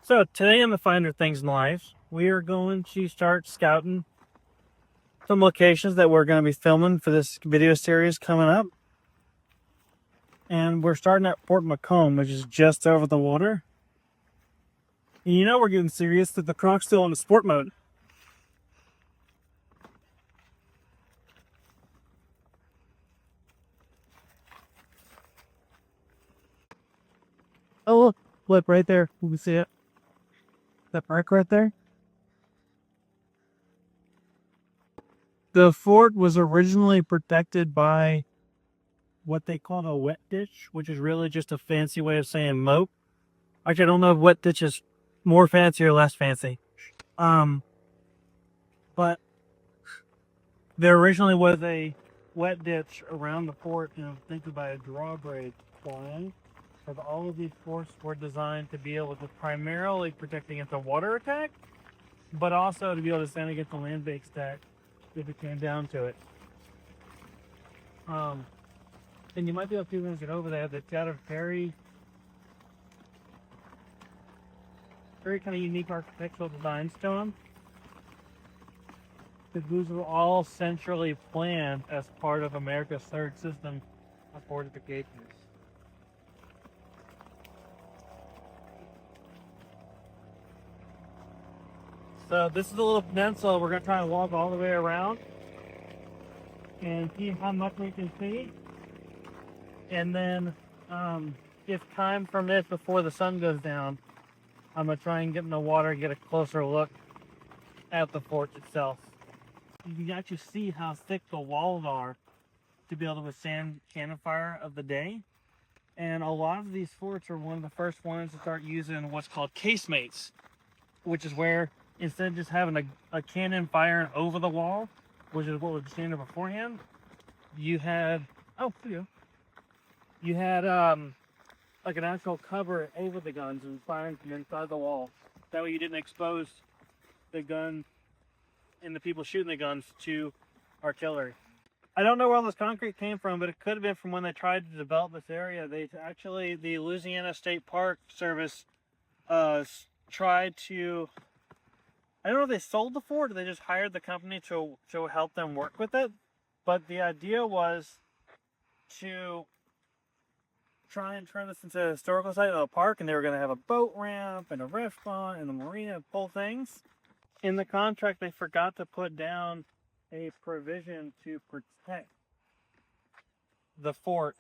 So today on the Finer Things in Life, we are going to start scouting some locations that we're going to be filming for this video series coming up. And we're starting at Fort Macomb, which is just over the water. And you know we're getting serious that the Croc's still in the sport mode. Oh look, flip right there. You can see it. That mark right there. The fort was originally protected by what they call a wet ditch, which is really just a fancy way of saying moat. Actually, I don't know if wet ditch is more fancy or less fancy. But there originally was a wet ditch around the fort, think by a drawbridge flying. Because all of these forts were designed to be able to primarily protect against a water attack, but also to be able to stand against a land-based attack if it came down to it. And you might be able to get over there. They've got a very kind of unique architectural designs to them. These were all centrally planned as part of America's third system of fortifications. So this is a little peninsula. We're going to try and walk all the way around and see how much we can see. And then if time permits before the sun goes down, I'm going to try and get in the water and get a closer look at the fort itself. You can actually see how thick the walls are to be able to withstand cannon fire of the day. And a lot of these forts are one of the first ones to start using what's called casemates, which is where instead of just having a cannon firing over the wall, which is what was standard beforehand, you had like an actual cover over the guns and firing from inside the wall. That way you didn't expose the gun and the people shooting the guns to artillery. I don't know where all this concrete came from, but it could have been from when they tried to develop this area. The Louisiana State Park Service tried to, I don't know if they sold the fort or they just hired the company to help them work with it. But the idea was to try and turn this into a historical site of a park, and they were going to have a boat ramp and a restaurant and a marina and full things. In the contract, they forgot to put down a provision to protect the fort.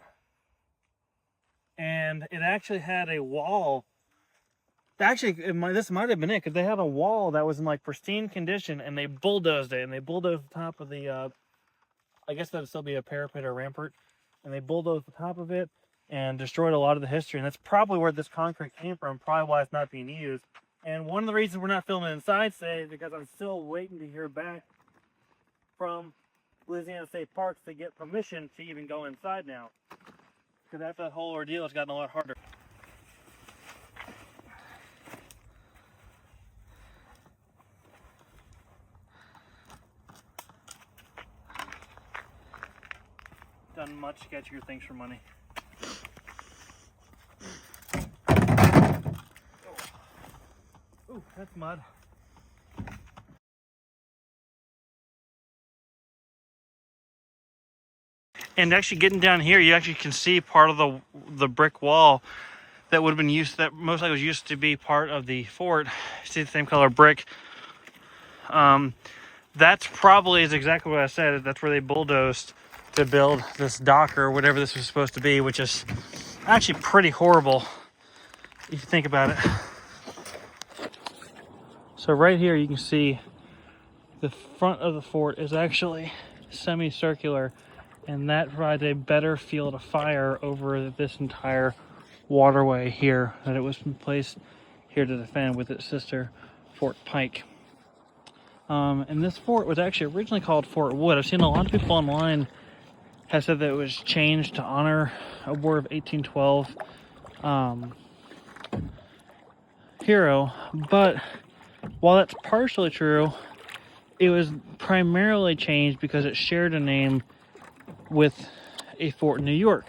And it actually had a wall. Actually, this might have been it, because they had a wall that was in like pristine condition, and they bulldozed it, and they bulldozed the top of the, I guess that would still be a parapet or rampart, and they bulldozed the top of it and destroyed a lot of the history. And that's probably where this concrete came from, probably why it's not being used. And one of the reasons we're not filming inside today is because I'm still waiting to hear back from Louisiana State Parks to get permission to even go inside now. Because after that whole ordeal, it's gotten a lot harder. Done much sketchier things for money. Ooh, that's mud. And actually getting down here, you actually can see part of the brick wall that would have been used, that most likely was used to be part of the fort. See the same color brick. That's probably is exactly what I said. That's where they bulldozed to build this dock or whatever this was supposed to be, which is actually pretty horrible if you think about it. So right here you can see the front of the fort is actually semicircular, and that provides a better field of fire over this entire waterway here that it was placed here to defend with its sister Fort Pike. And this fort was actually originally called Fort Wood. I've seen a lot of people online have said that it was changed to honor a War of 1812 hero, but while that's partially true, it was primarily changed because it shared a name with a fort in New York,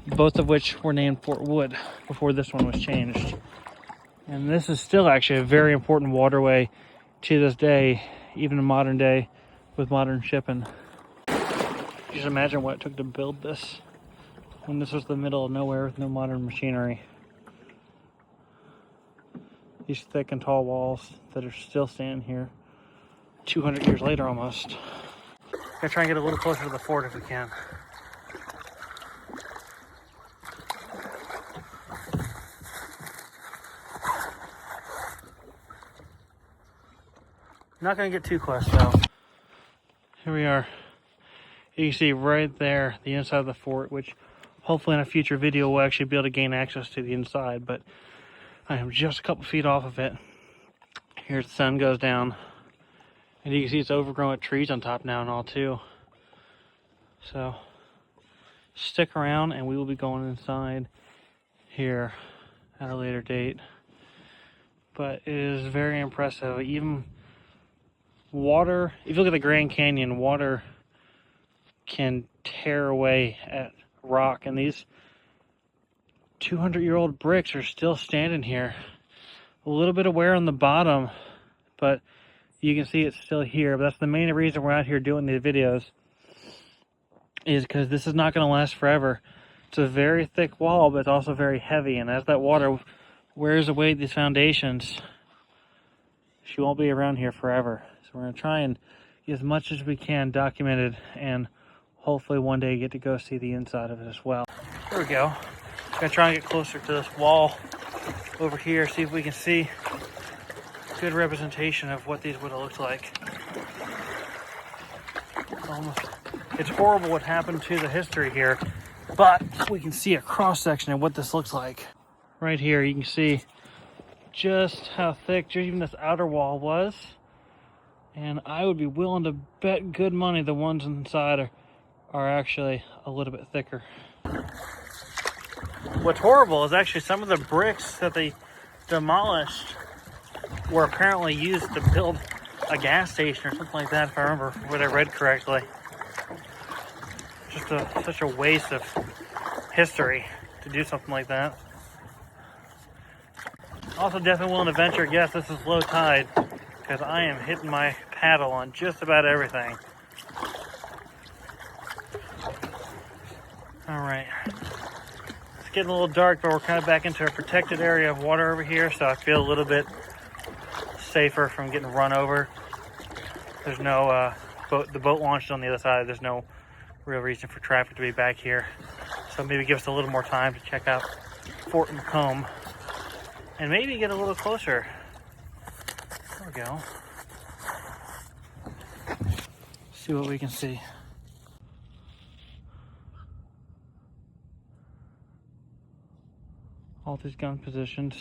both of which were named Fort Wood before this one was changed. And this is still actually a very important waterway to this day, even in modern day with modern shipping. Just imagine what it took to build this when this was the middle of nowhere with no modern machinery. These thick and tall walls that are still standing here 200 years later almost. Gotta try and get a little closer to the fort if we can. Not gonna get too close though. Here we are. You can see right there the inside of the fort, which hopefully in a future video we'll actually be able to gain access to the inside, but I am just a couple feet off of it. Here the sun goes down, and you can see it's overgrown with trees on top now and all too. So stick around and we will be going inside here at a later date. But it is very impressive. Even water, if you look at the Grand Canyon, water can tear away at rock, and these 200-year-old bricks are still standing here. A little bit of wear on the bottom, but you can see it's still here. But that's the main reason we're out here doing these videos, is because this is not going to last forever. It's a very thick wall, but it's also very heavy, and as that water wears away these foundations, she won't be around here forever. So we're going to try and get as much as we can documented, and hopefully one day get to go see the inside of it as well. There we go. I'm going to try and get closer to this wall over here, see if we can see a good representation of what these would have looked like. It's horrible what happened to the history here, but we can see a cross section of what this looks like. Right here you can see just how thick just even this outer wall was, and I would be willing to bet good money the ones inside are actually a little bit thicker. What's horrible is actually some of the bricks that they demolished were apparently used to build a gas station or something like that, if I remember what I read correctly. Just such a waste of history to do something like that. Also definitely willing to venture, yes, this is low tide, because I am hitting my paddle on just about everything. Alright. It's getting a little dark, but we're kind of back into a protected area of water over here, so I feel a little bit safer from getting run over. There's no the boat launched on the other side. There's no real reason for traffic to be back here, so maybe give us a little more time to check out Fort Macomb and maybe get a little closer. There we go. See what we can see. All these gun positions.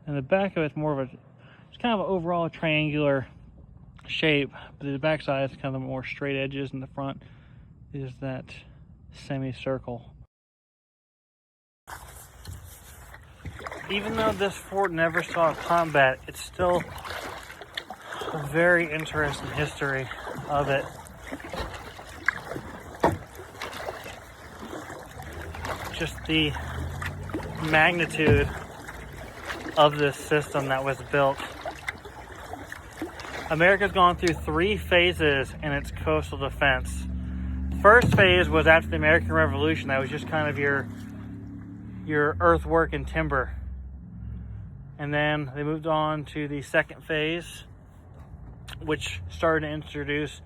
And the back of it's more of a, it's kind of an overall triangular shape, but the back side is kind of more straight edges, and the front is that semicircle. Even though this fort never saw combat, it's still a very interesting history of it. Just the magnitude of this system that was built. America's gone through 3 phases in its coastal defense. First phase was after the American Revolution. That was just kind of your earthwork and timber. And then they moved on to the second phase, which started to introduce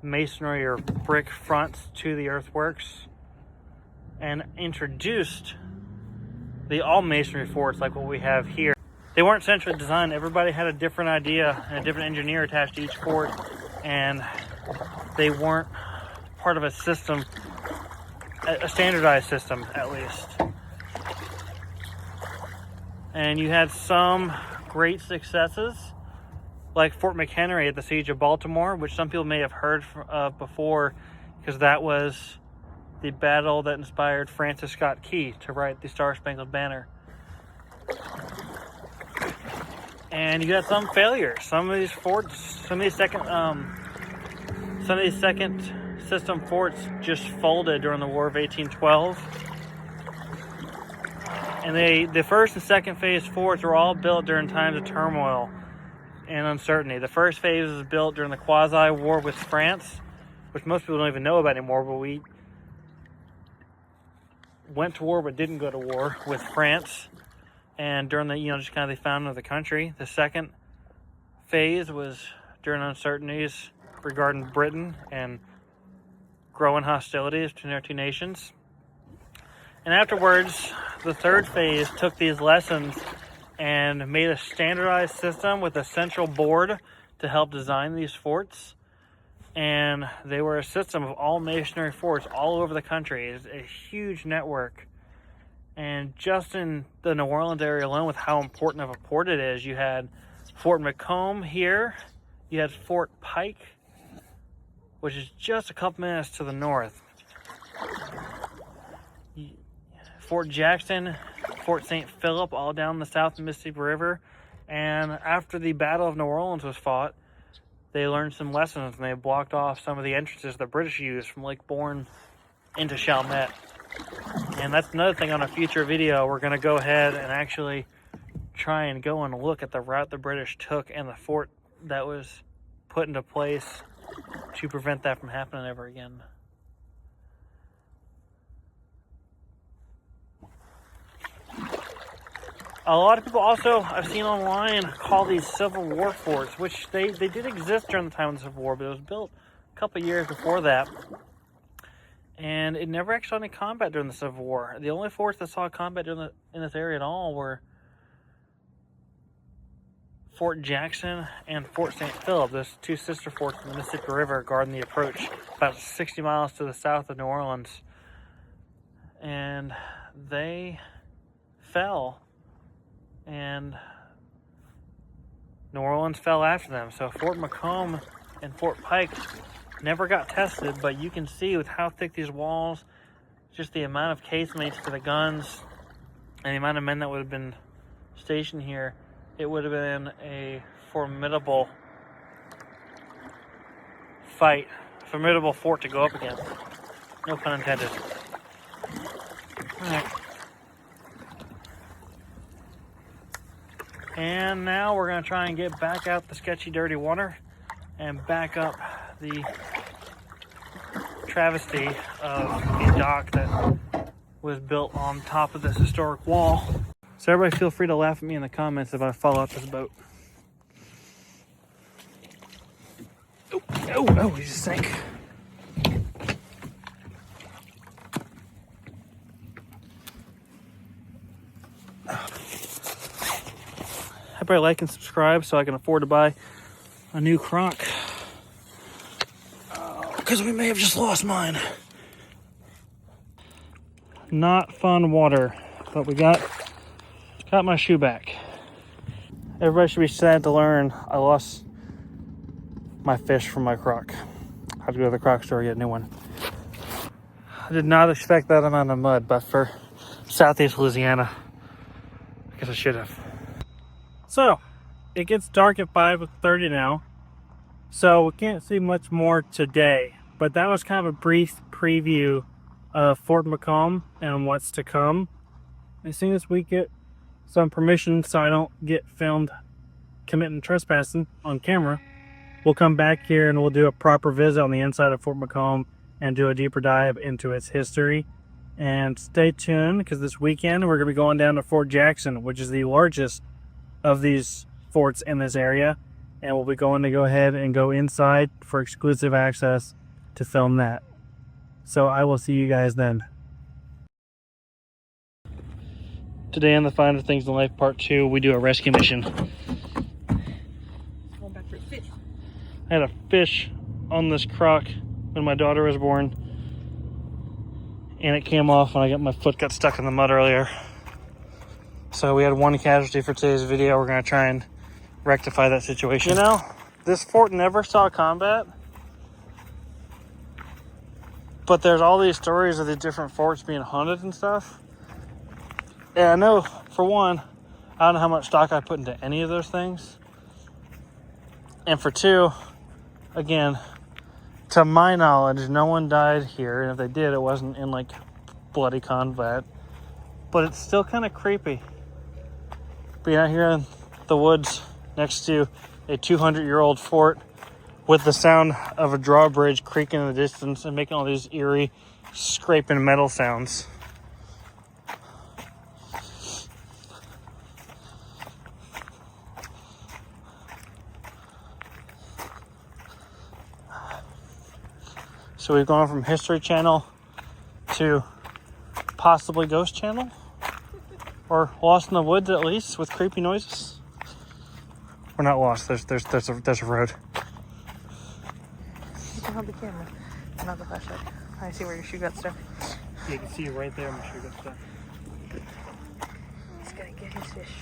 masonry or brick fronts to the earthworks, and introduced the all masonry forts like what we have here. They weren't centrally designed. Everybody had a different idea and a different engineer attached to each fort, and they weren't part of a system, a standardized system at least. And you had some great successes, like Fort McHenry at the Siege of Baltimore, which some people may have heard of before, because that was the battle that inspired Francis Scott Key to write the Star-Spangled Banner. And you got some failures. Some of these forts, some of these second system forts just folded during the War of 1812. And the first and second phase forts were all built during times of turmoil and uncertainty. The first phase was built during the quasi-war with France, which most people don't even know about anymore, but we went to war but didn't go to war with France. And during the, just kind of the founding of the country. The second phase was during uncertainties regarding Britain and growing hostilities between our two nations. And afterwards, the third phase took these lessons and made a standardized system with a central board to help design these forts. And they were a system of all masonry forts all over the country. It's a huge network. And just in the New Orleans area alone, with how important of a port it is, you had Fort Macomb here. You had Fort Pike, which is just a couple minutes to the north. Fort Jackson, Fort St. Philip, all down the south of the Mississippi River. And after the Battle of New Orleans was fought, they learned some lessons and they blocked off some of the entrances the British used from Lake Bourne into Chalmette. And that's another thing on a future video. We're going to go ahead and actually try and go and look at the route the British took and the fort that was put into place to prevent that from happening ever again. A lot of people also, I've seen online, call these Civil War forts, which they did exist during the time of the Civil War, but it was built a couple of years before that. And it never actually saw any combat during the Civil War. The only forts that saw combat in this area at all were Fort Jackson and Fort St. Philip, those two sister forts in the Mississippi River guarding the approach, about 60 miles to the south of New Orleans. And they fell. And New Orleans fell after them. So Fort Macomb and Fort Pike never got tested, but you can see with how thick these walls, just the amount of casemates for the guns and the amount of men that would have been stationed here, it would have been a formidable fight, formidable fort to go up against. No pun intended. All right. And now we're going to try and get back out the sketchy, dirty water and back up the travesty of a dock that was built on top of this historic wall. So everybody feel free to laugh at me in the comments if I fall out this boat. Oh, he just sank. Everybody like and subscribe so I can afford to buy a new crock. Because we may have just lost mine. Not fun water, but we got my shoe back. Everybody should be sad to learn I lost my fish from my crock. I have to go to the crock store and get a new one. I did not expect that amount of mud, but for Southeast Louisiana, I guess I should have. So, it gets dark at 5:30 now, so we can't see much more today, but that was kind of a brief preview of Fort Macomb and what's to come. As soon as we get some permission so I don't get filmed committing trespassing on camera, we'll come back here and we'll do a proper visit on the inside of Fort Macomb and do a deeper dive into its history. And stay tuned, because this weekend we're going to be going down to Fort Jackson, which is the largest of these forts in this area, and we'll be going to go ahead and go inside for exclusive access to film that. So I will see you guys then. Today on the Finer Things in Life Part 2, we do a rescue mission. Going back for a fish. I had a fish on this crock when my daughter was born, and it came off when my foot got stuck in the mud earlier. So we had one casualty for today's video. We're going to try and rectify that situation. You know, this fort never saw combat, but there's all these stories of the different forts being haunted and stuff. And I know, for one, I don't know how much stock I put into any of those things. And for two, again, To my knowledge, no one died here, and if they did, it wasn't in like bloody combat. But it's still kind of creepy being out here in the woods next to a 200-year-old fort with the sound of a drawbridge creaking in the distance and making all these eerie scraping metal sounds. So we've gone from History Channel to possibly Ghost Channel, or Lost in the Woods at least, with creepy noises. We're not lost. There's a road. You can hold the camera, not the flashlight. I see where your shoe got stuck. You can see right there. My shoe got stuck. He's gonna get his fish.